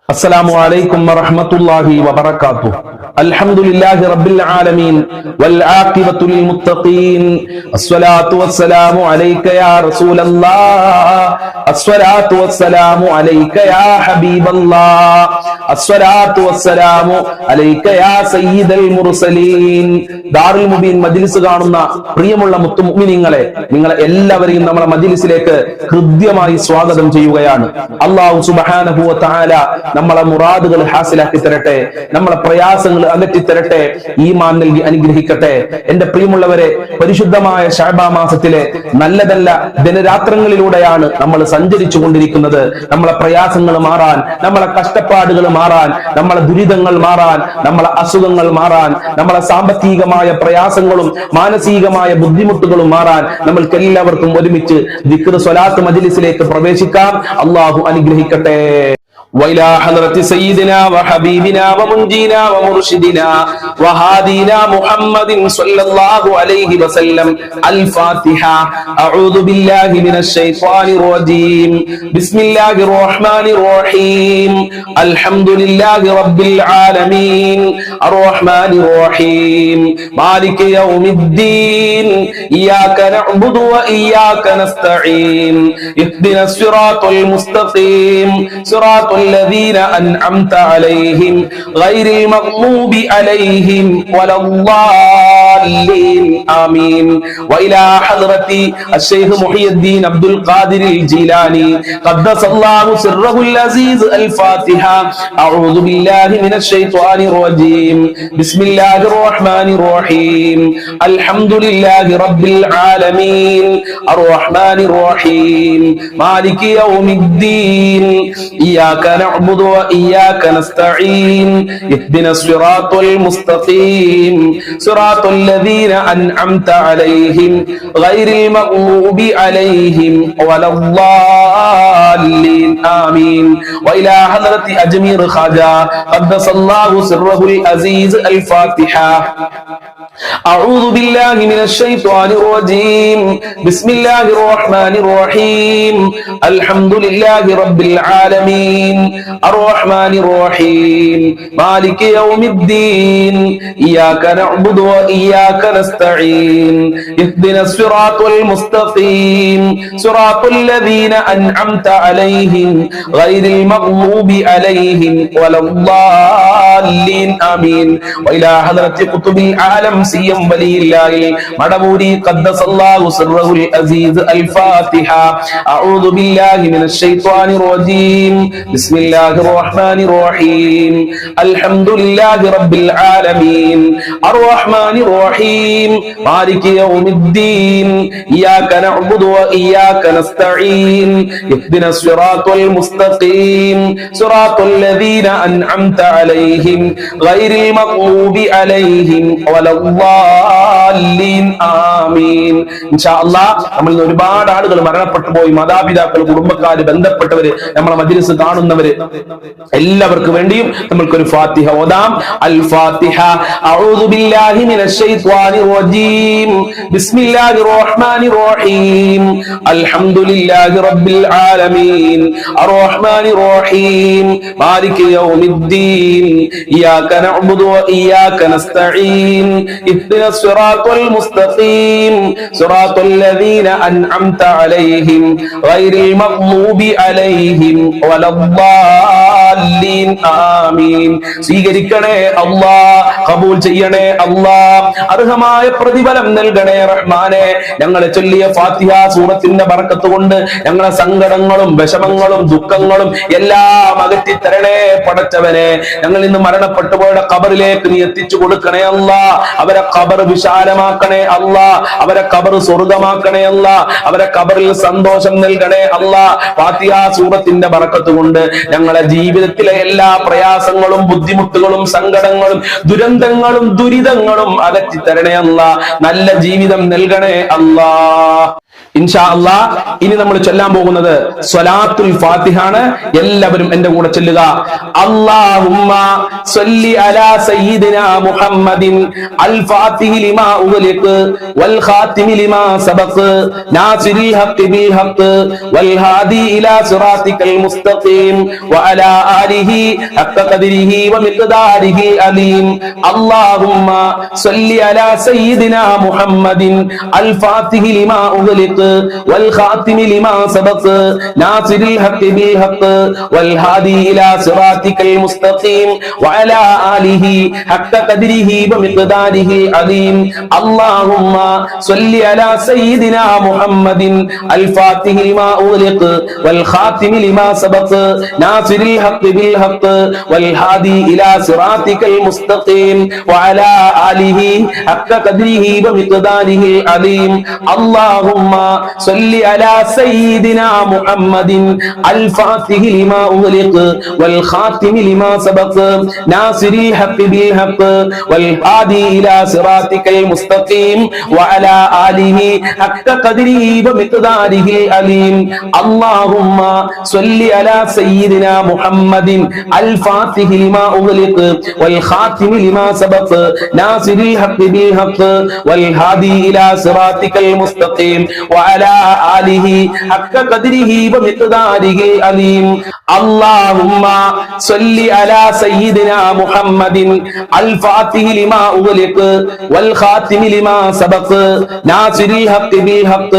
السلام عليكم ورحمة الله وبركاته. الحمد لله رب العالمين والعاقبة للمتقين. الصلاة والسلام عليك يا رسول الله. الصلاة والسلام عليك يا حبيب الله. الصلاة والسلام عليك يا سيد المرسلين. ദാറുൽ മുബീൻ മജ്ലിസ് കാണുന്ന പ്രിയമുള്ള മുത്തുമുഅ്മിനീങ്ങളെ, നിങ്ങളെ എല്ലാവരെയും നമ്മുടെ മജ്ലിസിലേക്ക് ഹൃദ്യമായി സ്വാഗതം ചെയ്യുകയാണ്. അല്ലാഹു സുബ്ഹാനഹു വ തആല നമ്മളെ മുറാദുകൾ ഹാസിലാക്കി തരട്ടെ, നമ്മളെ പ്രയാസങ്ങൾ അകറ്റി തരട്ടെ, ഈമാൻ നൽകി അനുഗ്രഹിക്കട്ടെ. എന്റെ പ്രിയമുള്ളവരെ, പരിശുദ്ധമായ ശഅബാൻ മാസത്തിലെ നല്ല ദിനരാത്രങ്ങളിലൂടെയാണ് നമ്മൾ സഞ്ചരിച്ചു കൊണ്ടിരിക്കുന്നത്. നമ്മളെ പ്രയാസങ്ങൾ മാറാൻ, നമ്മളെ കഷ്ടപ്പാടുകൾ മാറാൻ, നമ്മളെ ദുരിതങ്ങൾ മാറാൻ, നമ്മളെ അസുഖങ്ങൾ മാറാൻ, നമ്മളെ സാമ്പത്തികമായ പ്രയാസങ്ങളും മാനസികമായ ബുദ്ധിമുട്ടുകളും മാറാൻ നമ്മൾക്ക് എല്ലാവർക്കും ഒരുമിച്ച് ദിക്ർ സ്വലാത്ത് മജ്ലിസിലേക്ക് പ്രവേശിക്കാം. അല്ലാഹു അനുഗ്രഹിക്കട്ടെ. وإلى حضرة سيدنا وحبيبنا ومنجينا ومرشدنا وهادينا محمد صلى الله عليه وسلم الفاتحة. أعوذ بالله من الشيطان الرجيم. بسم الله الرحمن الرحيم. الحمد لله رب العالمين الرحمن الرحيم مالك يوم الدين إياك نعبد وإياك نستعين اهدنا الصراط المستقيم صراط الذين أنعمت عليهم غير المغضوب عليهم ولا الضالين آمين. وإلى حضرة الشيخ محي الدين عبد القادر الجيلاني قدس الله سره العزيز الفاتحة. أعوذ بالله من الشيطان الرجيم. بسم الله الرحمن الرحيم. الحمد لله رب العالمين الرحمن الرحيم مالك يوم الدين إياك نعبد وإياك نستعين اهدنا الصراط المستقيم صراط الذين أنعمت عليهم غير المغضوب عليهم ولا الضالين آمين. وإلى حضرة أجمير خواجة قدس الله سره العزيز الفاتحة. أعوذ بالله من الشيطان الرجيم. بسم الله الرحمن الرحيم. الحمد لله رب العالمين الرحمن الرحيم مالك يوم الدين إياك نعبد وإياك نستعين اهدنا الصراط المستقيم صراط الذين أنعمت عليهم غير المغضوب عليهم ولا الضالين آمين. وإلى حضرة قطب العالم سيم ولي الله مدبوري قدس الله سره العزيز الفاتحة. أعوذ بالله من الشيطان الرجيم. بسم الله الرحمن الرحيم. الحمد لله رب العالمين الرحمن الرحيم مالك يوم الدين إياك نعبد وإياك نستعين اهدنا الصراط المستقيم صراط الذين أنعمت عليهم غير المغضوب عليهم ولا الضالين آمين. إن شاء الله നമ്മൾ ഒരുപാട് ആളുകൾ മരണപ്പെട്ടു പോയി, മാതാപിതാക്കൾ, കുടുംബക്കാര്, ബന്ധപ്പെട്ടവര്, നമ്മളെ മജ്ലിസ് കാണുന്നവര് എല്ലാവർക്കും വേണ്ടിയും നമ്മൾക്കൊരു ഫാത്തിഹ ഓതാം. അൽ ഫാത്തിഹ. അഊദു ബില്ലാഹി മിനശ് ശൈത്വാനിർ റജീം. ബിസ്മില്ലാഹിർ റഹ്മാനിർ റഹീം. അൽഹംദുലില്ലാഹി റബ്ബിൽ ആലമീൻ അർറഹ്മാനിർ റഹീം മാലികി യൗമിദ്ദീൻ ഇയ്യാക നഅ്ബുദു വ ഇയ്യാക നസ്തഈൻ ഇഹ്ദിനസ് സിറാത്തൽ മുസ്തഖീം സിറാത്തൽ ലദീന അൻഅംത അലൈഹിം ഗൈറിൽ മഗ്ദൂബി അലൈഹിം വലദ്ദാലിൻ ആമീൻ. സ്വീകരിക്കണേ അല്ലാ, ഖബൂൽ ചെയ്യണേ അല്ലാ, അർഹമായ പ്രതിഫലം നൽകണേ റഹ്മാനെ. ഞങ്ങളെ ചൊല്ലിയ ഫാത്തിഹ സൂറത്തിന്റെ ബർക്കത്ത് കൊണ്ട് ഞങ്ങളെ സങ്കടങ്ങളും വിഷമങ്ങളും ദുഃഖങ്ങളും എല്ലാം അകറ്റി തരണേ പടച്ചവനെ. ഞങ്ങൾ ഇന്ന് മരണപ്പെട്ടു പോയ ഖബറിലേക്ക് നീ എത്തിച്ചു കൊടുക്കണേ അല്ലാ. അവരെ ഖബർ വിശാലമാക്കണേ അല്ലാ, അവരെ ഖബർ സ്വർഗ്ഗമാക്കണേ അല്ലാ, അവരെ ഖബറിൽ സന്തോഷം നൽകണേ അല്ലാ. ഫാത്തിഹ സൂറത്തിന്റെ ബർക്കത്ത് കൊണ്ട് ഞങ്ങളെ ജീവിതത്തിലെ എല്ലാ പ്രയാസങ്ങളും ബുദ്ധിമുട്ടുകളും സങ്കടങ്ങളും ദുരന്തങ്ങളും ദുരിതങ്ങളും അകറ്റി തരണേ അല്ലാ. നല്ല ജീവിതം നൽകണേ അല്ലാ. ഇൻഷാ അല്ലാഹ് ഇനി നമ്മൾ ചൊല്ലാൻ പോകുന്നത് സ്വലാത്തുൽ ഫാത്തിഹ ആണ്. എല്ലാവരും എന്റെ കൂടെ ചൊല്ലുക. അല്ലാഹുമ്മ സ്വല്ലി അലാ സയ്യിദിനാ മുഹമ്മദിൻ അൽ ഫാത്തിഹി ലിമാ ഉഗ്ലിഖ് വൽ ഖാതിമി ലിമാ സബഖ് നാസിരിൽ ഹഖ് ബിൽ ഹഖ് വൽ ഹാദി ഇലാ സിറാത്തിക്കൽ മുസ്തഖീം വഅലാ ആലിഹി ഹഖ് ഖദ്രിഹി വമിഖ്ദാരിഹി അലീം. അല്ലാഹുമ്മ സ്വല്ലി അലാ സയ്യിദിനാ മുഹമ്മദിൻ അൽ ഫാത്തിഹി ലിമാ ഉഗ്ലിഖ് والخاتم لما سبق ناصر الحق بالحق والهادي إلى صراطك المستقيم وعلى آله حق قدره ومقداره العظيم. اللهم صل على سيدنا محمد الفاتح لما أغلق والخاتم لما سبق ناصر الحق بالحق والهادي إلى صراطك المستقيم وعلى آله حق قدره ومقداره العظيم. اللهم صل على سيدنا محمد الفاتح لما أغلق والخاتم لما سبق ناصر الحق بالحق والهادي إلى صراطك المستقيم وعلى آله حق قدره ومقداره العظيم. اللهم صل على سيدنا محمد الفاتح لما أغلق والخاتم لما سبق ناصر الحق بالحق والهادي إلى صراطك المستقيم وعلى آله حق قدره ومقداره العظيم. اللهم صل على سيدنا محمد الفاتح لما أغلق والخاتم لما سبق ناصر الحق بالحق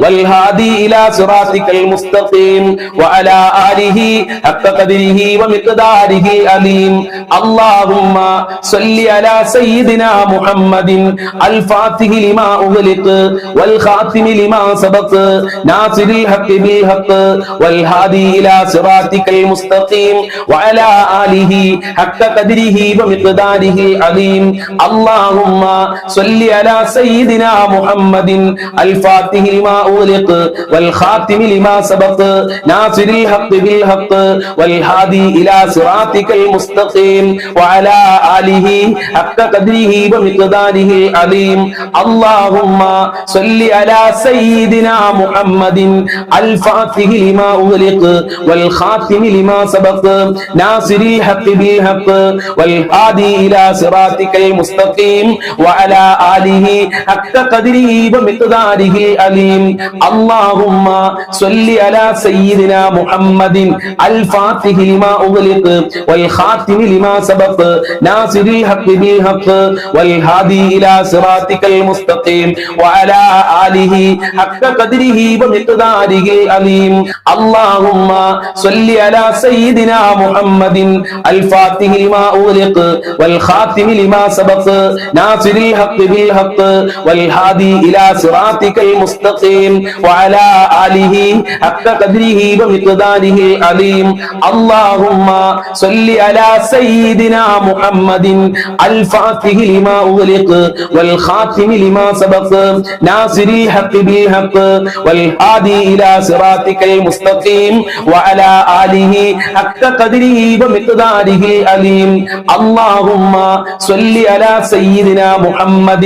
والهادي إلى صراطك المستقيم وعلى آله حق قدره ومقداره العظيم. اللهم صل على سيدنا محمد الفاتح لما أغلق والخاتم لما سبق ناصر الحق بالحق والهادي إلى صراطك المستقيم وعلى آله حق قدره ومقداره العظيم. اللهم صل على سيدنا محمد الفاتح لما أغلق والخاتم لما سبق ناصر الحق بالحق والهادي إلى صراطك المستقيم وعلى آله حق قدره ومقداره العظيم. اللهم صل على سيدنا محمد الفاتح لما أغلق والخاتم لما سبق ناصر الحق بالحق والهادي إلى صراطك المستقيم وعلى آله حق قدره ومقداره العظيم. اللهم صل على سيدنا محمد الفاتح لما أغلق والخاتم لما سبق ناصر الحق بالحق والهادي إلى صراطك المستقيم وعلى آله حق قدره ومقداره العظيم. اللهم صل على سيدنا محمد الفاتح لما أغلق والخاتم لما سبق ناصر الحق بالحق والهادي إلى صراطك المستقيم وعلى آله حق قدره ومقداره العظيم. اللهم صل على سيدنا محمد الفاتح لما أغلق والخاتم لما سبق ناصر الحق بالحق والهادي إلى صراطك المستقيم وعلى آله حق قدره ومقداره العظيم. اللهم صل على سيدنا محمد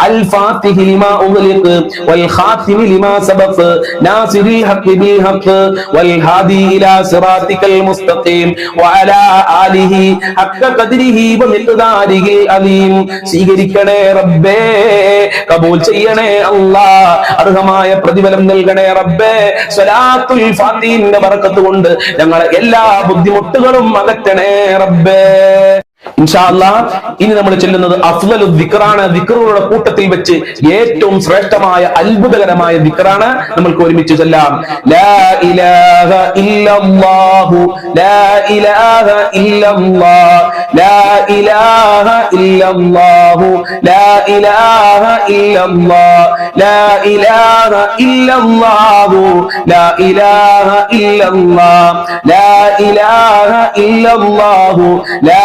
الفاتح لما أغلق والخاتم لما سبق ناصر الحق بالحق والهادي إلى صراطك المستقيم وعلى آله حق قدره ومقداره العظيم. സ്വീകരിക്കണേ റബ്ബേ, കബൂൽ ചെയ്യണേ അല്ലാഹ്, അർഹമായ പ്രതിഫലം നൽകണേ റബ്ബേ. സ്വലാത്തുൽ ഫാത്തിഹിന്റെ ബറക്കത്ത് കൊണ്ട് ഞങ്ങളെ എല്ലാ ബുദ്ധിമുട്ടുകളും അകറ്റണേ റബ്ബേ. ഇൻഷാ അല്ലാഹ് ഇനി നമ്മൾ ചെല്ലുന്നത് അഫ്ളലു ദിക്റാണ്. ദിക്റുകളുടെ കൂട്ടത്തിൽ വെച്ച് ഏറ്റവും ശ്രേഷ്ഠമായ അത്ഭുതകരമായ ദിക്റാണ്. നമ്മൾക്ക് ഒരുമിച്ച് ചൊല്ലാം. ലാ ഇലാഹ ഇല്ലല്ലാഹു ലാ ഇലാഹ ഇല്ലല്ലാഹ് ലാ ഇലാഹ ഇല്ലല്ലാഹു ലാ ഇലാഹ ഇല്ലല്ലാഹ് ലാ ഇലാഹ ഇല്ലല്ലാഹു ലാ ഇലാഹ ഇല്ലല്ലാഹ് ലാ ഇലാഹ ഇല്ലല്ലാഹു ലാ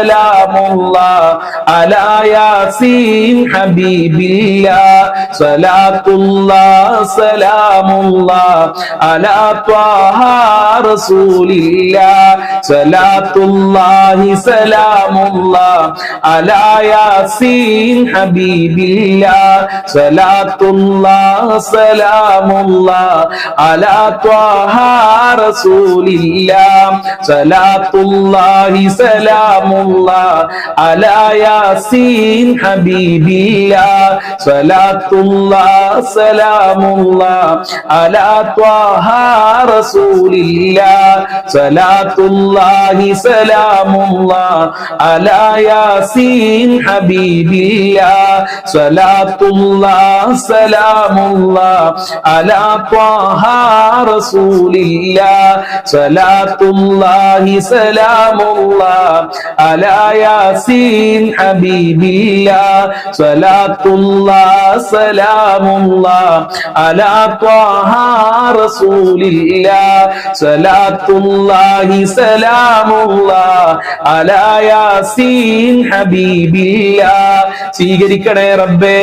സലാമുല്ലാഹ് അലാ യാസീൻ ഹബീബില്ലാഹ് സ്വലാത്തുല്ലാഹ് സലാമുല്ലാഹ് അലാ ത്വാഹ റസൂലില്ലാഹ് സ്വലാത്തുല്ലാഹി സലാമുല്ലാഹ് അലാ യാസീൻ ഹബീബില്ലാഹ് സ്വലാത്തുല്ലാഹ് സലാമുല്ലാഹ് അലാ ത്വാഹ റസൂലില്ലാഹ് സ്വലാത്തുല്ലാഹി സലാമുല്ലാഹ് അലാ യാസീൻ ഹബീബില്ലാഹ് സ്വലാത്തുല്ലാഹ് സലാമുല്ലാഹ് അലാ ത്വാഹ റസൂലില്ലാഹ് സ്വലാത്തുല്ലാഹി സലാമുല്ലാഹ് അലാ യാസീൻ ഹബീബില്ലാഹ് സ്വലാത്തുല്ലാഹ് സലാമുല്ലാഹ് അലാ ത്വാഹ റസൂലില്ലാഹ് സ്വലാത്തുല്ലാഹി സലാമുല്ലാഹ് അലാ യാസീൻ ഹബീബില്ലാഹ് സ്വലാത്തുല്ലാഹ് സലാമുല്ലാഹ് അലാ ത്വാഹ റസൂലില്ലാഹ് സ്വലാത്തുല്ലാഹി സലാമുല്ലാഹ് അലാ യാസീൻ ഹബീബില്ലാഹ്. സ്വീകരിക്കണേ റബ്ബേ,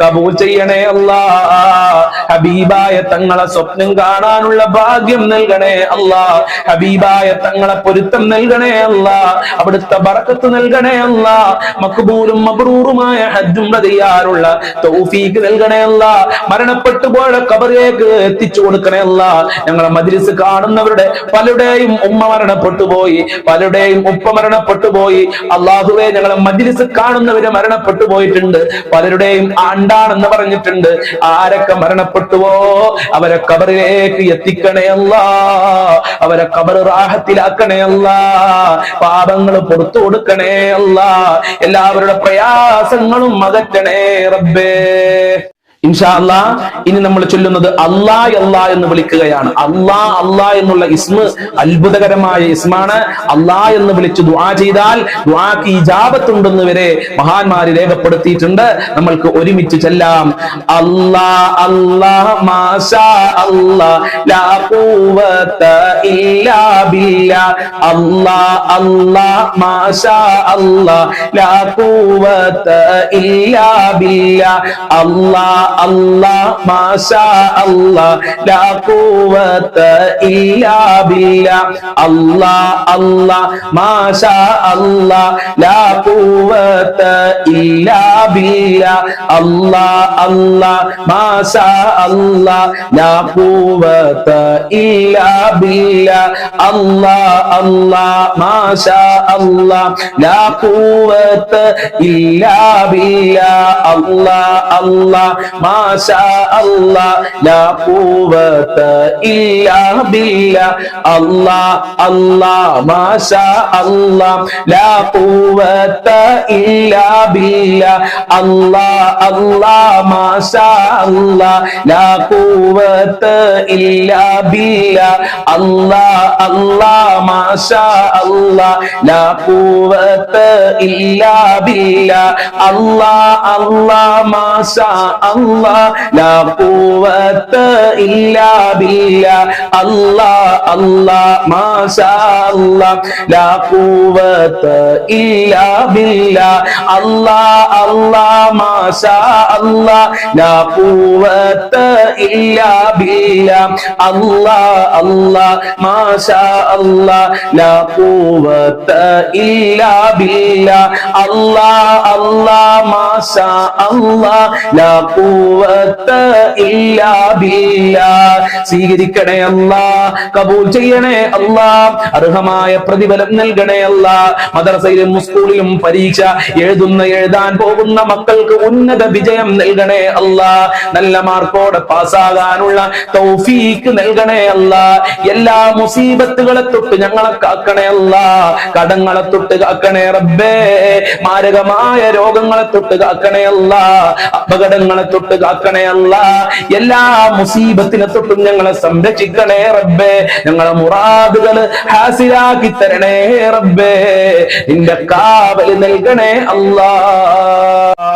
കബൂൽ ചെയ്യണേ അല്ലാഹ്. ഹബീബായ തങ്ങളെ സ്വപ്നം കാണാനുള്ള ഭാഗ്യം നൽകണേ അല്ലാഹ്. ഹബീബായ തങ്ങളെ പൊരുത്തം നൽകണേ അല്ലാഹ്. അവിടുത്തെ ബറക്കത്ത് നൽകണേ അല്ലാഹ്. മഖ്ബൂലും മബ്റൂറുമായ ഹജ്ജും ചെയ്യാനുള്ള തൗഫീഖ് നൽകണേ അല്ലാഹ്. മരണപ്പെട്ടു പോയ ഖബറിലേക്ക് എത്തിച്ചു കൊടുക്കണേ അല്ലാഹ്. ഞങ്ങളെ മജ്ലിസ് കാണുന്നവരുടെ പലരുടെയും ഉമ്മ മരണപ്പെട്ടു പോയി, പലരുടെയും ഉപ്പ മരണപ്പെട്ടു പോയി. അല്ലാഹുവേ, ഞങ്ങളെ മജ്ലിസ് കാണുന്നവര് മരണപ്പെട്ടു പോയിട്ടുണ്ട്, പലരുടെയും ആണ്ടാണെന്ന് പറഞ്ഞിട്ടുണ്ട്. ആരൊക്കെ മരണപ്പെട്ടുവോ അവരെ ഖബറിലേക്ക് എത്തിക്കണേ അല്ലാഹ്. അവരെ ഖബർ റാഹത്തിലാക്കണേ അല്ലാഹ്. പാപങ്ങൾ പുറത്തു കൊടുക്കണേ അല്ലാഹ്. എല്ലാവരുടെ പ്രയാസങ്ങളും അകറ്റണേ റബ്ബേ. ഇൻഷാ അല്ലാഹ് ഇനി നമ്മൾ ചൊല്ലുന്നത് അല്ലാ അല്ലാ എന്ന് വിളിക്കുകയാണ്. അല്ലാ അല്ലാ എന്നുള്ള ഇസ്മ അത്ഭുതകരമായ ഇസ്മാണ്. അല്ലാ എന്ന് വിളിച്ച് ദുആ ചെയ്താൽ ദുആക്ക് ഇജാബത്ത് ഉണ്ടെന്ന് വരെ മഹാന്മാര് രേഖപ്പെടുത്തിയിട്ടുണ്ട്. നമ്മൾക്ക് ഒരുമിച്ച് ചൊല്ലാം. അല്ലാ അല്ലാ മാഷാ അല്ലാ ലാ ഖുവത ഇല്ലാ ബില്ലാ. അല്ലാ അല്ലാ മാഷാ അല്ലാ ലാ ഖുവത ഇല്ലാ ബില്ലാ. അല്ലാ അല്ലാ മാഷാ അല്ലാ ലാ ഖുവത ഇല്ലാ ബില്ലാ. അല്ലാ അല്ലാ മാഷാ അല്ലാ ലാ ഖുവത ഇല്ലാ ബില്ലാ. അല്ലാ അല്ലാ മാഷാ അല്ലാ ലാ ഖുവത ഇല്ലാ ബില്ലാ. അല്ലാ അല്ലാ മാഷാ അല്ലാ ലാ ഖുവത ഇല്ലാ ബില്ലാ. അല്ലാ അല്ലാ മാഷാ അല്ലാ ലാ ഖുവത ഇല്ലാ ബില്ലാ. അല്ലാ അല്ലാ മാഷാ അല്ലാ ലാ ഖുവത ഇല്ലാ ബില്ലാ. അല്ലാ അല്ലാ മാഷാ അല്ലാ ലാ ഖുവത ഇല്ലാ ബില്ലാ. അല്ലാ അല്ലാ മാഷാ അല്ലാ ലാ ഖുവത ഇല്ലാ ബില്ലാ. അല്ലാ അല്ലാ മാഷാ അല്ലാ ലാ ഖുവത ഇല്ലാ ബില്ലാ. അല്ലാ അല്ലാ മാഷാ അല്ലാ ലാ ഖുവത ഇല്ലാ ബില്ലാ. അല്ലാ അല്ലാ മാഷാ അല്ലാ ലാ ഖുവത ഇല്ലാ ബില്ലാ. അല്ലാ അല്ലാ മാഷാ അല്ലാ ലാ ഖുവത ഇല്ലാ ബില്ലാ. അല്ലാ അല്ലാ മാഷാ അല്ലാ ലാ ഖുവത ഇല്ലാ ബില്ലാ. സ്വീകരിക്കണേ അല്ലാഹ്, കബൂൽ ചെയ്യണേ അല്ലാഹ്. അർഹമായ പ്രതിഫലം നൽകണേ അല്ലാഹ്. മദ്രസയിലും സ്കൂളിലും പരീക്ഷ എഴുതാൻ പോകുന്ന മക്കൾക്ക് ഉന്നത വിജയം നൽകണേ അല്ലാഹ്. നല്ല മാർക്കോടെ പാസ്സാകാനുള്ള തൗഫീഖ് നൽകണേ അല്ലാഹ്. എല്ലാ മുസീബത്തുകളെ തൊട്ട് ഞങ്ങളെ കാക്കണേ അല്ലാഹ്. കടങ്ങളെ തൊട്ട് കാക്കണേ റബ്ബേ. മാരകമായ രോഗങ്ങളെ തൊട്ട് കാക്കണേ അല്ലാഹ്. അപകടങ്ങളെ തൊട്ട് കാക്കണേ അല്ലാഹ്. എല്ലാ മുസീബത്തിനെ തൊട്ടും ഞങ്ങളെ സംരക്ഷിക്കണേ റബ്ബേ. ഞങ്ങളെ മുറാദുകൾ ഹാസിലാക്കി തരണേ റബ്ബേ. നിന്റെ കാവൽ നൽകണേ അല്ലാഹ്.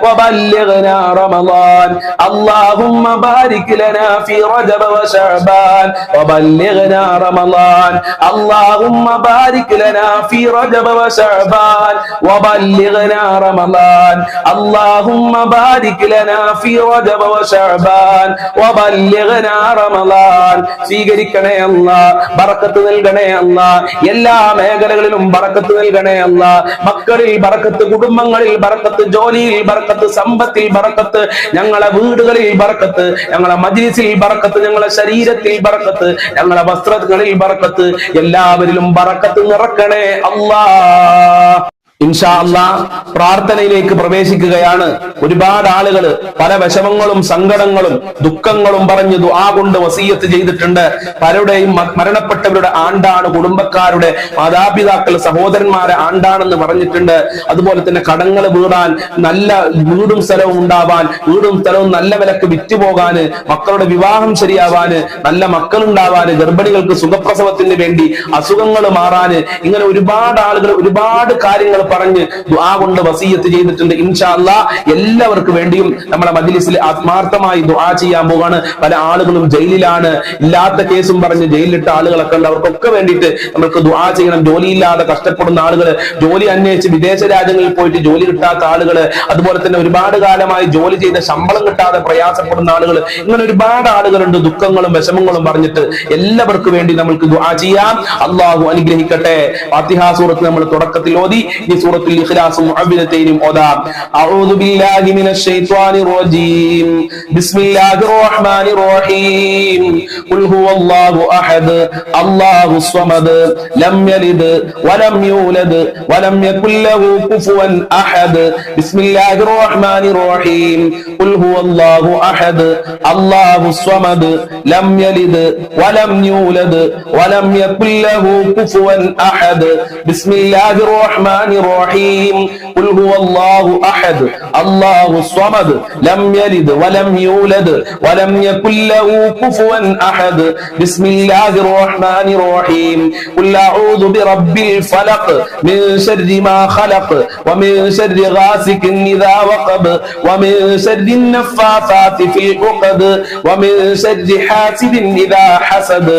وبلغنا رمضان اللهم بارك لنا في رجب وشعبان وبلغنا رمضان اللهم بارك لنا في رجب وشعبان وبلغنا رمضان اللهم بارك لنا في رجب وشعبان وبلغنا رمضان സ്വീകരിക്കണേ അല്ലാഹ് ബറക്കത്ത് നൽകണേ അല്ലാഹ് എല്ലാ മേഖലകളിലും ബറക്കത്ത് നൽകണേ അല്ലാഹ് മക്കളിൽ ബറക്കത്ത് കുടുംബങ്ങളിൽ ബറക്കത്ത് ജോലിയിൽ ബറക്കത്ത് സമ്പത്തിൽ ബറക്കത്ത് ഞങ്ങളെ വീടുകളിൽ ബറക്കത്ത് ഞങ്ങളെ മജ്‌ലിസിൽ ബറക്കത്ത് ഞങ്ങളെ ശരീരത്തിൽ ബറക്കത്ത് ഞങ്ങളെ വസ്ത്രങ്ങളിൽ ബറക്കത്ത് എല്ലാവരിലും ബറക്കത്ത് നിറക്കണേ അല്ലാഹ് ഇൻഷാ അല്ലാഹ് പ്രാർത്ഥനയിലേക്ക് പ്രവേശിക്കുകയാണ്. ഒരുപാട് ആളുകൾ പല വിഷമങ്ങളും സങ്കടങ്ങളും ദുഃഖങ്ങളും പറഞ്ഞ് ദുആ കൊണ്ട് വസിയത്ത് ചെയ്തിട്ടുണ്ട്. പലരുടെയും മരണപ്പെട്ടവരുടെ ആണ്ടാണ്, കുടുംബക്കാരുടെ മാതാപിതാക്കൾ സഹോദരന്മാരെ ആണ്ടാണെന്ന് പറഞ്ഞിട്ടുണ്ട്. അതുപോലെ തന്നെ കടങ്ങൾ വീടാൻ, നല്ല വീടും സ്ഥലവും ഉണ്ടാവാൻ, വീടും സ്ഥലവും നല്ല വിലക്ക് വിറ്റുപോകാന്, മക്കളുടെ വിവാഹം ശരിയാവാന്, നല്ല മക്കൾ ഉണ്ടാവാന്, ഗർഭിണികൾക്ക് സുഖപ്രസവത്തിന് വേണ്ടി, അസുഖങ്ങൾ മാറാന്, ഇങ്ങനെ ഒരുപാട് ആളുകൾ ഒരുപാട് കാര്യങ്ങൾ പറഞ്ഞ് ദുആ കൊണ്ട് വസിയത്ത് ചെയ്തിട്ടുണ്ട്. ഇൻഷാ അല്ലാഹ് എല്ലാവർക്കും വേണ്ടിയും നമ്മളെ മജ്‌ലിസിൽ ആത്മാർത്ഥമായി ദുആ ചെയ്യാൻ പോവാണ്. പല ആളുകളും ജയിലിലാണ്, ഇല്ലാത്ത കേസും പറഞ്ഞ് ജയിലിലിട്ട ആളുകളൊക്കെ ഉണ്ട്. അവർക്കൊക്കെ വേണ്ടിയിട്ട് നമുക്ക് ദുആ ചെയ്യണം. ജോലിയില്ലാതെ കഷ്ടപ്പെടുന്ന ആളുകൾ, ജോലി അന്വേഷിച്ച് വിദേശ രാജ്യങ്ങളിൽ പോയിട്ട് ജോലി കിട്ടാത്ത ആളുകൾ, അതുപോലെ തന്നെ ഒരുപാട് കാലമായി ജോലി ചെയ്ത ശമ്പളം കിട്ടാതെ പ്രയാസപ്പെടുന്ന ആളുകൾ, ഇങ്ങനെ ഒരുപാട് ആളുകളുണ്ട് ദുഃഖങ്ങളും വിഷമങ്ങളും പറഞ്ഞിട്ട്. എല്ലാവർക്കും വേണ്ടി നമുക്ക് ദുആ ചെയ്യാം. അല്ലാഹു അനുഗ്രഹിക്കട്ടെ. ഫാത്തിഹ സൂറത്ത് നമ്മൾ തുടക്കത്തിൽ ഓതി. ഈ സൂറത്തുൽ ഇഖ്ലാസും മുഅവ്വിദതൈനും ഓതാം. അഊദു ബില്ലാഹി മിനശ് ശൈത്വാനിർ റജീം. ബിസ്മില്ലാഹിർ റഹ്മാനിർ റഹീം. ഖുൽ ഹുവല്ലാഹു അഹദ് അല്ലാഹുസ് സ്വമദ് ലം യലിദ് വലം യൂലദ് വലം യകുൽ ലഹു കുഫുവൻ അഹദ്. ബിസ്മില്ലാഹിർ റഹ്മാനിർ റഹീം. ഖുൽ ഹുവല്ലാഹു അഹദ് അല്ലാഹുസ് സ്വമദ് ലം യലിദ് വലം യൂലദ് വലം യകുൽ ലഹു കുഫുവൻ അഹദ്. ബിസ്മില്ലാഹിർ റഹ്മാനിർ الرحيم قل هو الله أحد الله الصمد لم يلد ولم يولد ولم يكن له كفوا أحد بسم الله الرحمن الرحيم قل أعوذ برب الفلق من شر ما خلق ومن شر غاسق إذا وقب ومن شر النفاثات في العقد ومن شر حاسد إذا حسد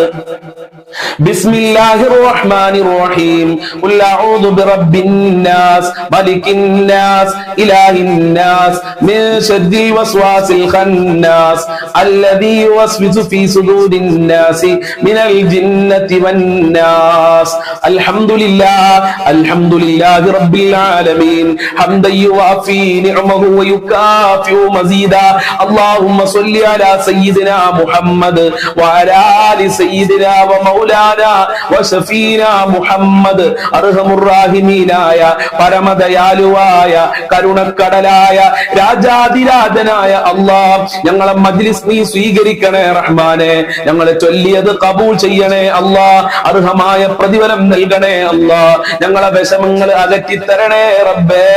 بسم الله الرحمن الرحيم قل أعوذ برب الناس ملك الناس إله الناس من شر الوسواس الخناس الذي يوسوس في صدور الناس من الجنة والناس. الحمد لله رب العالمين حمدا يوافي نعمه ويكافئ مزيدا. اللهم صل على سيدنا محمد وعلى آل سيدنا ومولانا وشفينا محمد. അർഹമുർറാഹിമീനായ പരമദയാലുവായ കരുണക്കടലായ രാജാതിരാജനായ അല്ലാഹ്, ഞങ്ങളെ മജ്‌ലിസ് നീ സ്വീകരിക്കണേ റഹ്മാനെ. ഞങ്ങളെ ചൊല്ലിയത് കബൂൽ ചെയ്യണേ അല്ലാഹ്. അർഹമായ പ്രതിഫലം നൽകണേ അല്ലാഹ്. ഞങ്ങളെ വിഷമങ്ങൾ അകറ്റിത്തരണേ റബ്ബേ.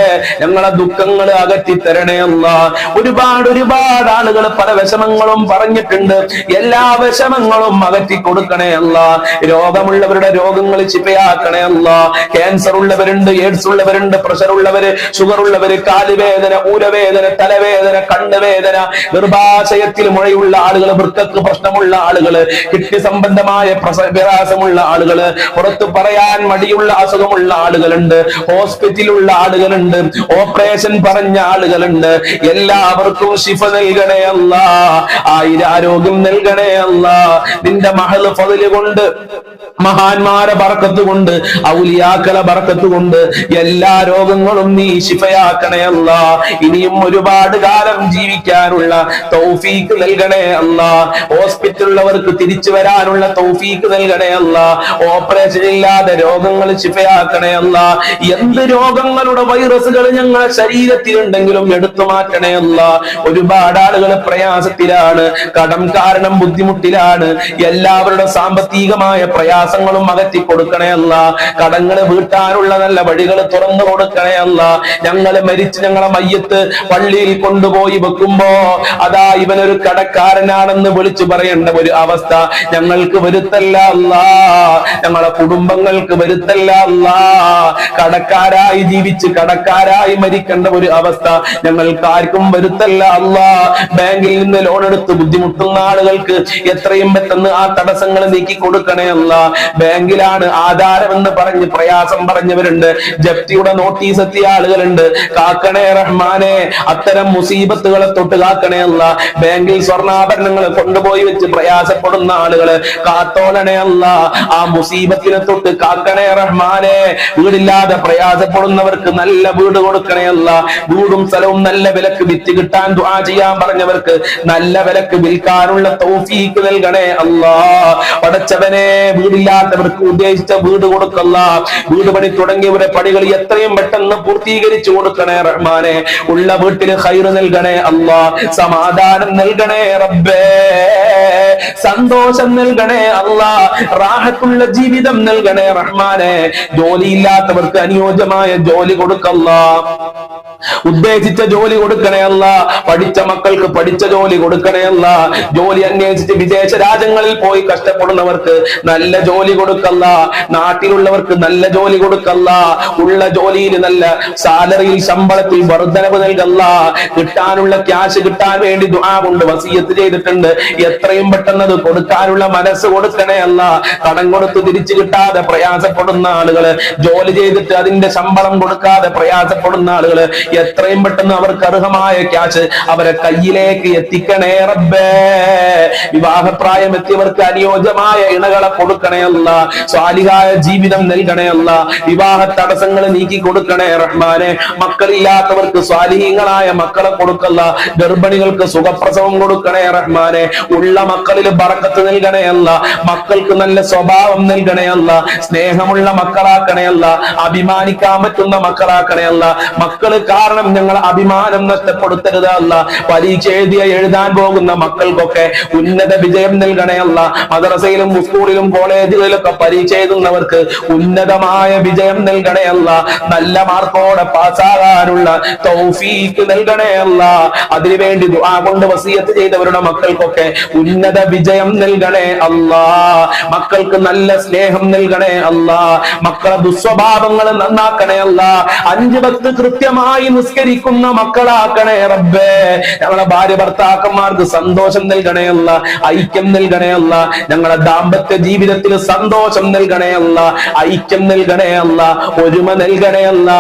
ഞങ്ങളെ ദുഃഖങ്ങൾ അകറ്റിത്തരണേ അല്ലാഹ്. ഒരുപാട് ആളുകൾ പല വിഷമങ്ങളും പറഞ്ഞിട്ടുണ്ട്. എല്ലാ വിഷമങ്ങളും അകറ്റി കൊടുക്കണേ അല്ലാഹ്. രോഗമുള്ളവരുടെ രോഗങ്ങൾ ശിഫയാക്കണേ അല്ലാഹ്. ക്യാൻസർ ഉള്ളവരുണ്ട്, എയ്ഡ്സ് ഉള്ളവരുണ്ട്, പ്രഷർ ഉള്ളവര്, ഷുഗർ ഉള്ളവര്, കാലുവേദന, ഊരവേദന, തലവേദന, കണ്ണുവേദന, ഗർഭാശയത്തിൽ മുഴയുള്ള ആളുകൾ, വൃക്കക്ക് പ്രശ്നമുള്ള ആളുകള്, കിഡ്നി സംബന്ധമായ പ്രയാസമുള്ള ആളുകള്, പുറത്തു പറയാൻ മടിയുള്ള അസുഖമുള്ള ആളുകളുണ്ട്, ഹോസ്പിറ്റലുള്ള ആളുകളുണ്ട്, ഓപ്പറേഷൻ പറഞ്ഞ ആളുകളുണ്ട്. എല്ലാവർക്കും ശിഫ നൽകണേ അല്ലാഹ്. ആരോഗ്യം നൽകണേ അല്ലാഹ്. നിന്റെ മഹൽ ഫദ്ല് കൊണ്ട്, മഹാന്മാരെ ബർക്കത്ത് കൊണ്ട്, ഔലിയാക്കളെ ബർക്കത്ത് കൊണ്ട് എല്ലാ രോഗങ്ങളും നീ ശിഫയാക്കണേ അല്ലാഹ്. ഇനിയും ഒരുപാട് കാലം ജീവിക്കാനുള്ള തൗഫീക്ക് നൽകണേ അല്ലാഹ്. ഹോസ്പിറ്റലുള്ളവർക്ക് തിരിച്ചു വരാനുള്ള തൗഫീക്ക് നൽകണേ അല്ലാഹ്. ഓപ്പറേഷൻ ഇല്ലാതെ രോഗങ്ങൾ ശിഫയാക്കണേ അല്ലാഹ്. എന്ത് രോഗങ്ങളുടെ വൈറസുകൾ ഞങ്ങളെ ശരീരത്തിലുണ്ടെങ്കിലും എടുത്തു മാറ്റണേ അല്ലാഹ്. ഒരുപാട് ആളുകൾ പ്രയാസത്തിലാണ്, കടം കാരണം ബുദ്ധിമുട്ടിലാണ്. എല്ലാവരുടെ സാമ്പത്തികമായ പ്രയാസങ്ങളും അകറ്റി കൊടുക്കണേ അല്ലാഹ്. കടങ്ങൾ വീട്ടാനുള്ള നല്ല വഴികൾ വഴികൾ തുറന്നു കൊടുക്കണേ അല്ല. ഞങ്ങളെ മരിച്ച് ഞങ്ങളെ മയ്യത്ത് പള്ളിയിൽ കൊണ്ടുപോയി വെക്കുമ്പോ അതാ ഇവനൊരു കടക്കാരനാണെന്ന് വിളിച്ചു പറയേണ്ട ഒരു അവസ്ഥ ഞങ്ങൾക്ക് വരുത്തല്ല അല്ലാ. ഞങ്ങളെ കുടുംബങ്ങൾക്ക് വരുത്തല്ല അല്ലാ. കടക്കാരായി ജീവിച്ച് കടക്കാരായി മരിക്കേണ്ട ഒരു അവസ്ഥ ഞങ്ങൾക്ക് ആർക്കും വരുത്തല്ല അല്ലാ. ബാങ്കിൽ നിന്ന് ലോൺ എടുത്ത് ബുദ്ധിമുട്ടുന്ന ആളുകൾക്ക് എത്രയും പെട്ടെന്ന് ആ തടസ്സങ്ങൾ നീക്കി കൊടുക്കണേ അല്ല. ബാങ്കിലാണ് ആധാരമെന്ന് പറഞ്ഞ് പ്രയാസം പറഞ്ഞവരുണ്ട്, ജപ്തിയുടെ നോട്ടീസ് എത്തിയ ആളുകളുണ്ട്. കാക്കണേ റഹ്മാനെ, അത്തരം മുസീബത്തുകളെ തൊട്ട് കാക്കണേ അല്ല. ബാങ്കിൽ സ്വർണ്ണാഭരണങ്ങൾ കൊണ്ടുപോയി വെച്ച് പ്രയാസപ്പെടുന്ന ആളുകള് കാത്തോളണേ അല്ല. ആ മുസീബത്തിനെ തൊട്ട് കാക്കണേ റഹ്മാനെ. വീടില്ലാതെ പ്രയാസപ്പെടുന്നവർക്ക് നല്ല വീട് കൊടുക്കണേ അല്ല. വീടും സ്ഥലവും നല്ല വിലക്ക് വിറ്റ് കിട്ടാൻ ദുആ ചെയ്യാൻ പറഞ്ഞവർക്ക് നല്ല വിലക്ക് വിൽക്കാനുള്ള തൗഫീഖ് നൽകണേ അല്ലാ. പടച്ചവനെ, വീടില്ലാത്തവർക്ക് ഉദ്ദേശിച്ച വീട് കൊടുക്കല്ല. വീട് പണി തുടങ്ങിയവരുടെ പണികൾ എത്രയും പെട്ടെന്ന് പൂർത്തീകരിച്ചു കൊടുക്കണേ റഹ്മാനെ. ഉള്ള വീട്ടിൽ ഖൈർ നൽകണേ അല്ലാ. സമാധാനം നൽകണേ റബ്ബേ. സന്തോഷം നൽകണേ അല്ലാ. റാഹത്തുള്ള ജീവിതം നൽകണേ റഹ്മാനെ. ജോലിയില്ലാത്തവർക്ക് അനുയോജ്യമായ ജോലി കൊടുക്കല്ല. ഉദ്ദേശിച്ച ജോലി കൊടുക്കണേ അല്ല. പഠിച്ച മക്കൾക്ക് പഠിച്ച ജോലി കൊടുക്കണേ അല്ല. ജോലി അന്വേഷിച്ച് വിദേശ രാജ്യങ്ങളിൽ പോയി കഷ്ടപ്പെടുന്നവർക്ക് നല്ല ജോലി കൊടുക്കല്ല. നാട്ടിലുള്ളവർക്ക് നല്ല ജോലി കൊടുക്കല്ല. ഉള്ള ജോലിയിൽ നല്ല സാലറിയിൽ ശമ്പളത്തിൽ വർധനവ് നൽകല്ല. കിട്ടാനുള്ള ക്യാഷ് കിട്ടാൻ വേണ്ടി ദുആ കൊണ്ട് വസിയത്ത് ചെയ്തിട്ടുണ്ട്. എത്രയും പെട്ടെന്ന് അത് കൊടുക്കാനുള്ള മനസ്സ് കൊടുക്കണേ അല്ല. കടം കൊടുത്ത് തിരിച്ചു കിട്ടാതെ പ്രയാസപ്പെടുന്ന ആളുകള്, ജോലി ചെയ്തിട്ട് അതിന്റെ ശമ്പളം കൊടുക്കാതെ പ്രയാസപ്പെടുന്ന ആളുകള്, എത്രയും പെട്ടെന്ന് അവർക്ക് അർഹമായ ക്യാഷ് അവരെ കയ്യിലേക്ക് എത്തിക്കണേ റബ്ബേ. വിവാഹപ്രായം എത്തിയവർക്ക് അനുയോജ്യമായ ഇണകളെ കൊടുക്കണേ അല്ല. സ്വാലിഹായ ജീവിതം നൽകണേ അല്ല. വിവാഹ തടസ്സങ്ങൾ നീക്കി കൊടുക്കണേ റഹ്മാനെ. മക്കളില്ലാത്തവർക്ക് സ്വാലിഹീങ്ങളായ മക്കളെ കൊടുക്കല്ല. ഗർഭിണികൾക്ക് സുഖപ്രസവം കൊടുക്കണേ റഹ്മാനെ. ഉള്ള മക്കളിൽ ബറക്കത്ത് നൽകണേ അല്ല. മക്കൾക്ക് നല്ല സ്വഭാവം നൽകണേ അല്ല. സ്നേഹമുള്ള മക്കളാക്കണേ അല്ല. അഭിമാനിക്കാൻ പറ്റുന്ന മക്കളാക്കണേ അല്ല. മക്കള് കാരണം ഞങ്ങൾ അഭിമാനം നഷ്ടപ്പെടുത്തരുത് അല്ല. പരീക്ഷ എഴുതാൻ പോകുന്ന മക്കൾക്കൊക്കെ ഉന്നത വിജയം നൽകണേ അല്ല. മദ്രസയിലും സ്കൂളിലും കോളേജുകളിലൊക്കെ പരീക്ഷ എഴുതുന്നവർക്ക് ഉന്നതമായ വിജയം നൽകണേ അല്ല. നല്ല മാർക്കോടെ പാസ്സാകാനുള്ള തൗഫീഖ് നൽകണേ അല്ല. അതിനുവേണ്ടി ദുആ കൊണ്ട് വസിയത്ത് ചെയ്തവരുടെ മക്കൾക്കൊക്കെ ഉന്നത വിജയം നൽകണേ അല്ലാ. മക്കൾക്ക് നല്ല സ്നേഹം നൽകണേ അല്ലാ. മക്കളെ ദുസ്വഭാവങ്ങൾ നന്നാക്കണേ അല്ല. 5 വക്ത് കൃത്യമായി നിസ്കരിക്കുന്ന മക്കളാക്കണേ റബ്ബേ. ഞങ്ങളെ ഭാര്യ ഭർത്താക്കന്മാർക്ക് സന്തോഷം നൽകണേ അല്ല. ഐക്യം നൽകണേ അല്ല. ഞങ്ങളുടെ ദാമ്പത്യ ജീവിതത്തിൽ സന്തോഷം നൽകണേ അല്ല. ഐക്യം നൽകണേ അല്ല. ഒരുമ നൽകണേ അല്ല.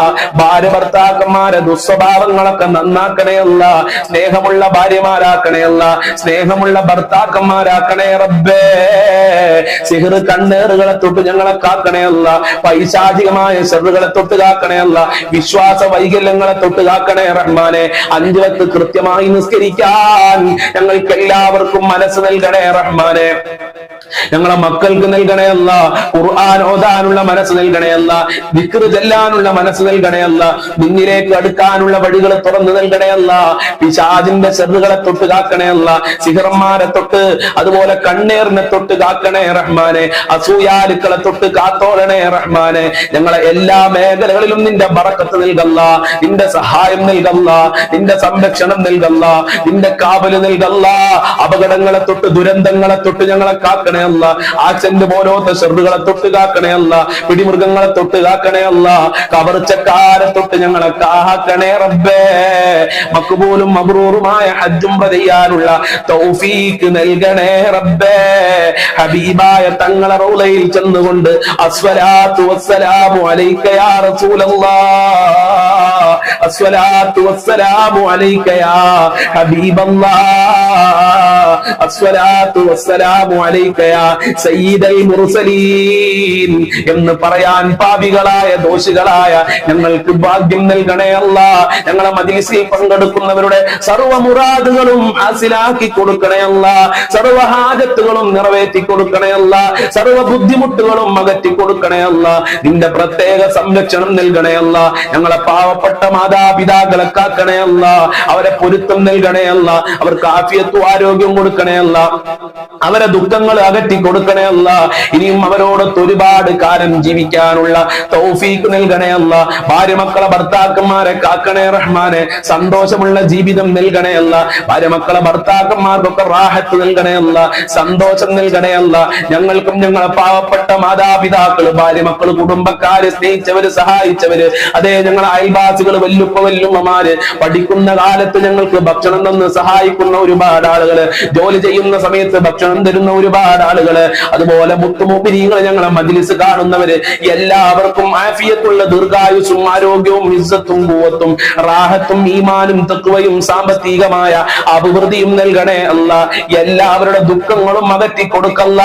ഭാര്യ ഭർത്താക്കന്മാരെ ദുസ്വഭാവങ്ങളൊക്കെ നന്നാക്കണേ അല്ല. സ്നേഹമുള്ള ഭാര്യമാരാക്കണേ അല്ല. സ്നേഹമുള്ള ഭർത്താക്കന്മാരാക്കണേ റബ്ബേ. സിഹ്ർ കണ്ണേറുകളെ തൊട്ട് ഞങ്ങളെ കാക്കണേ അല്ല. പൈശാചികമായ ശർറുകളെ തൊട്ട് കാക്കണേ അല്ല. വിശ്വാസ വൈകല്യങ്ങളെ തൊട്ട് കാക്കണേ റഹ്മാനെ. 5 വക്ത് കൃത്യമായി നിസ്കരിക്കാൻ ഞങ്ങൾക്ക് എല്ലാവർക്കും മനസ്സ് നൽകണേ റഹ്മാനെ. ഞങ്ങളെ മക്കൾക്ക് നൽകണേ അല്ല. ഖുർആൻ ഓതാനുള്ള മനസ്സ് നൽകണേ അല്ല. ദിക്ർ ചൊല്ലാനുള്ള മനസ്സ് നൽകണേ അല്ല. നിന്നിലേക്ക് അടുക്കാനുള്ള വഴികൾ തുറന്നു നൽകണേ അല്ല. പിശാചിന്റെ ശർറുകളെ തൊട്ട് കാക്കണേ അല്ല. സിഹ്റന്മാരെ തൊട്ട്, അതുപോലെ കണ്ണേറിനെ തൊട്ട് കാക്കണേ റഹ്മാനെ. അസൂയാലുക്കളെ തൊട്ട് കാത്തോളണേ റഹ്മാനെ. ഞങ്ങളെ എല്ലാ മേഖലകളിലും നിന്റെ ബറക്കത്ത് നൽകല്ല. നിന്റെ സഹായം നൽകല്ല. നിന്റെ സംരക്ഷണം നൽകല്ല. നിന്റെ കാവല് നൽകല്ല. അപകടങ്ങളെ തൊട്ട്, ദുരന്തങ്ങളെ തൊട്ട് ഞങ്ങളെ കാക്കണേ അല്ല. ആക്സിഡന്റ് പോലത്തെ ഷെറുകളെ തൊട്ട് കാക്കണേ അല്ല. പിടിമൃഗങ്ങളെ തൊട്ട് കാക്കണേ അല്ല. കവർച്ചക്കാരെ തൊട്ട് ഞങ്ങളെ കാക്കണേ റബ്ബേ. മഖ്ബൂലും മബ്റൂറുമായ ഹജ്ജും ചെയ്യാനുള്ള തൗഫീഖ് നൽകണേ റബ്ബേ. ഹബീബായ തങ്ങളെ റൗളയിൽ ചെന്നുകൊണ്ട് അസ്സലാത്തു വസ്സലാമു അലൈക യാ റസൂലല്ലാഹ്, അസ്സലാത്തു വസ്സലാമു അലൈക യാ ഹബീബല്ലാഹ്, അസ്സലാത്തു വസ്സലാമു അലൈക യാ സയ്യിദൽ മുർസലീൻ എന്ന് പറയാൻ പാപികളായ ദോഷികളായ ഞങ്ങൾക്ക് ഭാഗ്യം നൽകണേ അല്ലാഹ്. ഞങ്ങളെ മജ്ലിസിൽ പങ്കെടുക്കുന്നവരുടെ സർവ്വ മുറാദുകളും ഹാസിലാക്കി കൊടുക്കണേ അല്ലാഹ്. സർവ്വ ഹാജത്തുകളും നിറവേറ്റി കൊടുക്കണേ അല്ലാഹ്. സർവ്വ ബുദ്ധിമുട്ടുകളും അകറ്റി കൊടുക്കണേ അല്ലാഹ്. നിന്റെ പ്രത്യേക സംരക്ഷണം നൽകണേ അല്ലാഹ്. ഞങ്ങളെ പാവപ്പെട്ട മാതാപിതാക്കളെ കാക്കണേ അല്ല, അവരെ പൊരുത്തം നൽകണേ അല്ല, അവർക്ക് ആഫിയത്തും ആരോഗ്യം കൊടുക്കണേ അല്ല, അവരെ ദുഃഖങ്ങൾ അകറ്റി കൊടുക്കണേ അല്ല, ഇനിയും അവരോടൊത്ത് ഒരുപാട് കാലം ജീവിക്കാനുള്ള തൗഫീഖ് നൽകണേ അല്ല. ഭാര്യ മക്കളെ ഭർത്താക്കന്മാരെ കാക്കണേ റഹ്മാനെ, സന്തോഷമുള്ള ജീവിതം നൽകണേ അല്ല, ഭാര്യ മക്കളെ ഭർത്താക്കന്മാർക്കൊക്കെ റാഹത്ത് നൽകണേ അല്ല, സന്തോഷം നൽകണേ അല്ല. ഞങ്ങൾക്കും ഞങ്ങളെ പാവപ്പെട്ട മാതാപിതാക്കള്, ഭാര്യ മക്കള്, കുടുംബക്കാര്, സ്നേഹിച്ചവര്, സഹായിച്ചവര്, അതേ ഞങ്ങളെ അയൽവാസികള്, വല്ലുപ്പ വല്ലുമ്മമാര്, പഠിക്കുന്ന കാലത്ത് ഞങ്ങൾക്ക് ഭക്ഷണം തന്ന് സഹായിക്കുന്ന ഒരുപാട് ആളുകള്, ജോലി ചെയ്യുന്ന സമയത്ത് ഭക്ഷണം തരുന്ന ഒരുപാട് ആളുകള്, അതുപോലെ മുത്തുമുപ്പിനീങ്ങൾ, ഞങ്ങളെ മജ്ലിസ് കാണുന്നവര്, എല്ലാവർക്കും ആഫിയത്തുള്ള ദീർഘായുസ്സും ആരോഗ്യവും ഇസ്സത്തും ഖുവത്തും റാഹത്തും ഈമാനും തഖ്വയും സാമ്പത്തികമായ അഭിവൃദ്ധിയും നൽകണേ അല്ല. എല്ലാവരുടെ ദുഃഖങ്ങളും അകറ്റി കൊടുക്കല്ല,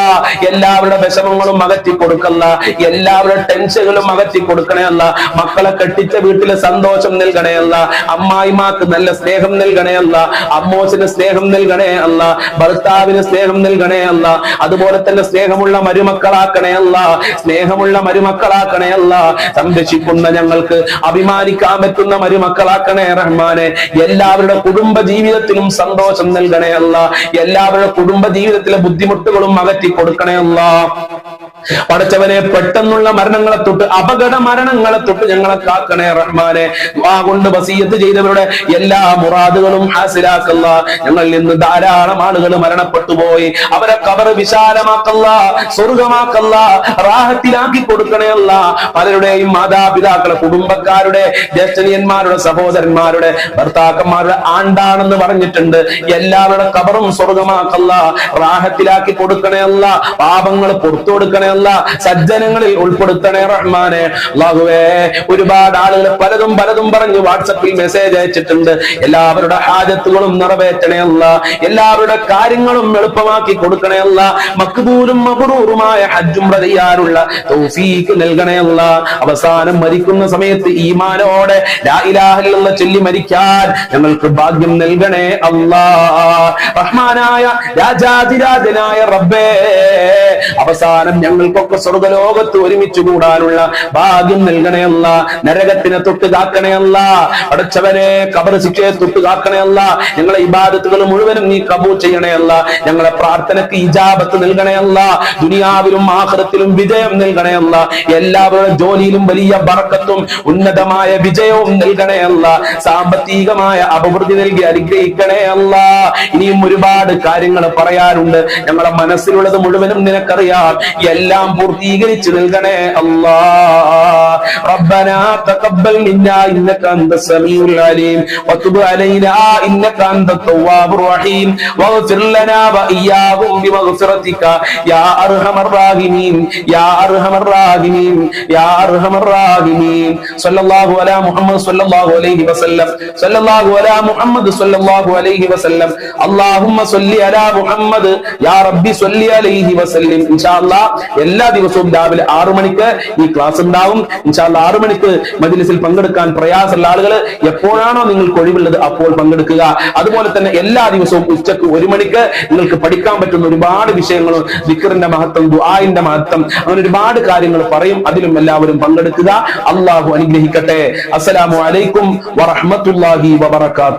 എല്ലാവരുടെ വിഷമങ്ങളും അകറ്റി കൊടുക്കല്ല, എല്ലാവരുടെ ടെൻഷനുകളും അകറ്റി കൊടുക്കണേ അല്ല. മക്കളെ കെട്ടിച്ച വീട്ടിലെ സന്തോഷം നൽകണേ അല്ല, അമ്മായിമാക്ക് നല്ല സ്നേഹം നൽകണേ അല്ല, അമ്മോസിന് സ്നേഹം നൽകണേ അല്ല, ഭർത്താവിന് സ്നേഹം നൽകണേ അല്ല, അതുപോലെ തന്നെ സ്നേഹമുള്ള മരുമക്കളാക്കണേ അല്ല, സ്നേഹമുള്ള മരുമക്കളാക്കണേ അല്ല, സംരക്ഷിക്കുന്ന ഞങ്ങൾക്ക് അഭിമാനിക്കാൻ പറ്റുന്ന മരുമക്കളാക്കണേ റഹ്മാനെ. എല്ലാവരുടെ കുടുംബ ജീവിതത്തിലും സന്തോഷം നൽകണേ അല്ല, എല്ലാവരുടെ കുടുംബ ജീവിതത്തിലെ ബുദ്ധിമുട്ടുകളും അകറ്റി കൊടുക്കണേ അല്ല. പടച്ചവനെ, പെട്ടെന്നുള്ള മരണങ്ങളെ തൊട്ട്, അപകട മരണങ്ങളെ തൊട്ട് ഞങ്ങളെ കാക്കണേ റഹ്മാനെ. ദുആ കൊണ്ട് വസിയത്ത് ചെയ്തവരുടെ എല്ലാ മുറാദുകളും ഹാസിലാക്കല്ല. ഞങ്ങളിൽ നിന്ന് ധാരാളം ആളുകൾ മരണപ്പെട്ടു പോയി, അവരെ ഖബർ വിശാലമാക്കല്ല, സ്വർഗമാക്കല്ല, റാഹത്തിലാക്കി കൊടുക്കണേ അല്ല. പലരുടെയും മാതാപിതാക്കളെ, കുടുംബക്കാരുടെ, ജ്യേഷ്ഠനിയന്മാരുടെ, സഹോദരന്മാരുടെ, ഭർത്താക്കന്മാരുടെ ആണ്ടാണെന്ന് പറഞ്ഞിട്ടുണ്ട്. എല്ലാവരുടെ ഖബറും സ്വർഗമാക്കല്ല, റാഹത്തിലാക്കി കൊടുക്കണേ അല്ല. പാപങ്ങൾ പുറത്തു കൊടുക്കണേ അല്ല, സജ്ജനങ്ങളിൽ ഉൾപ്പെടുത്തണേ റഹ്മാനെ. അല്ലാഹുവേ, ഒരുപാട് ആളുകൾ പലതും പലതും പറഞ്ഞ് വാട്സപ്പിൽ മെസ്സേജ് അയച്ചിട്ടുണ്ട്. എല്ലാവരുടെ ഹാജത്തുകളും നിറവേറ്റണേ അല്ല, എല്ലാവരുടെ കാര്യങ്ങളും എളുപ്പമാക്കി കൊടുക്കണേ അല്ല. മഖ്ബൂലും മബ്റൂറുമായ ഹജ്ജും ചെയ്യാനുള്ള തൗഫീഖ് നൽകണേ അല്ല. അവസാനം മരിക്കുന്ന സമയത്ത് ഈമാനോടെ ലാ ഇലാഹ ഇല്ലല്ലാഹ് ചൊല്ലി മരിക്കാൻ ഞങ്ങൾക്ക് ഭാഗ്യം നൽകണേ അല്ലാ. റഹ്മാനായ രാജാതിരാജനായ റബ്ബേ, അവസാനം ഞങ്ങൾക്കൊക്കെ സ്വർഗ്ഗലോകത്ത് ഒരുമിച്ച് കൂടാനുള്ള ഭാഗ്യം നൽകണേ അല്ല. നരകത്തിനെ തൊട്ട് കാക്കണേ അല്ല. പടച്ചവനെ, ഖബർ ശിക്ഷയെ തൊട്ട് കാക്കണേ അല്ല. ഞങ്ങളെ ഇബാദത്തുകൾ മുഴുവനും നീ കബൂൽ ചെയ്യണേ അല്ല. ഞങ്ങളെ പ്രാർത്ഥനയ്ക്ക് ഇജാബത്ത് നൽകണേ അല്ല. ദുനിയാവിലും ആഖിറത്തിലും വിജയം നൽകണേ അല്ല. എല്ലാവരുടെ ജോലിയിലും വലിയ ബറക്കത്തും ഉന്നതമായ വിജയവും നൽകണേ അല്ല. സാമ്പത്തികമായ അഭിവൃദ്ധി നൽകി അനുഗ്രഹിക്കണേ അല്ല. ഇനിയും ഒരുപാട് കാര്യങ്ങൾ പറയാറുണ്ട്. ഞങ്ങളെ മനസ്സിലുള്ളത് മുഴുവനും നിനക്കറിയാം. എല്ലാം പൂർത്തീകരിച്ച് നൽകണേ അല്ലാ. റബ്ബനാ തഖബ്ബൽ മിന്നാ ഇന്നക അൻതസ് സമീഉൽ അലീം വതുബ് അലൈനാ ഇന്നക അൻതത് തവ്വാബുർ റഹീം വഗ്ഫിർ ലനാ വഇയ്യാഹും ബിമഗ്ഫിറതിക യാ അർഹമർ റഹീമീൻ യാ അർഹമർ റഹീമീൻ യാ അർഹമർ റഹീമീൻ. സല്ലല്ലാഹു അലാ മുഹമ്മദ് സല്ലല്ലാഹു അലൈഹി വസല്ലം സല്ലല്ലാഹു അലാ മുഹമ്മദ് സല്ലല്ലാഹു അലൈഹി വസല്ലം. അല്ലാഹുമ്മ സ്വല്ലി അലാ മുഹമ്മദ് യാ റബ്ബി സ്വല്ലി അലൈഹി വസല്ലം. ഇൻഷാ അല്ലാഹ് എല്ലാ ദിവസവും രാവിലെ 6 മണിക്ക് ഈ ക്ലാസ് ഉണ്ടാവും. ഇൻഷാ അല്ലാഹ് 6 മണിക്ക് മജ്ലിസിൽ പങ്കെടുക്കാൻ പ്രയാസമുള്ള ആളുകൾ എപ്പോഴാണോ നിങ്ങൾക്ക് ഒഴിവുള്ളത് അപ്പോൾ പങ്കെടുക്കുക. അതുപോലെ തന്നെ എല്ലാ ദിവസവും ഉച്ചക്ക് 1 മണിക്ക് നിങ്ങൾക്ക് പഠിക്കാൻ പറ്റുന്ന ഒരുപാട് വിഷയങ്ങളും, ദിക്റിന്റെ മഹത്വം, ദുആഇന്റെ മഹത്വം, അങ്ങനെ ഒരുപാട് കാര്യങ്ങൾ പറയും. അതിലും എല്ലാവരും പങ്കെടുക്കുക. അല്ലാഹു അനുഗ്രഹിക്കട്ടെ. അസ്സലാമു അലൈക്കും വറഹ്മത്തുള്ളാഹി വബറകാതുഹു.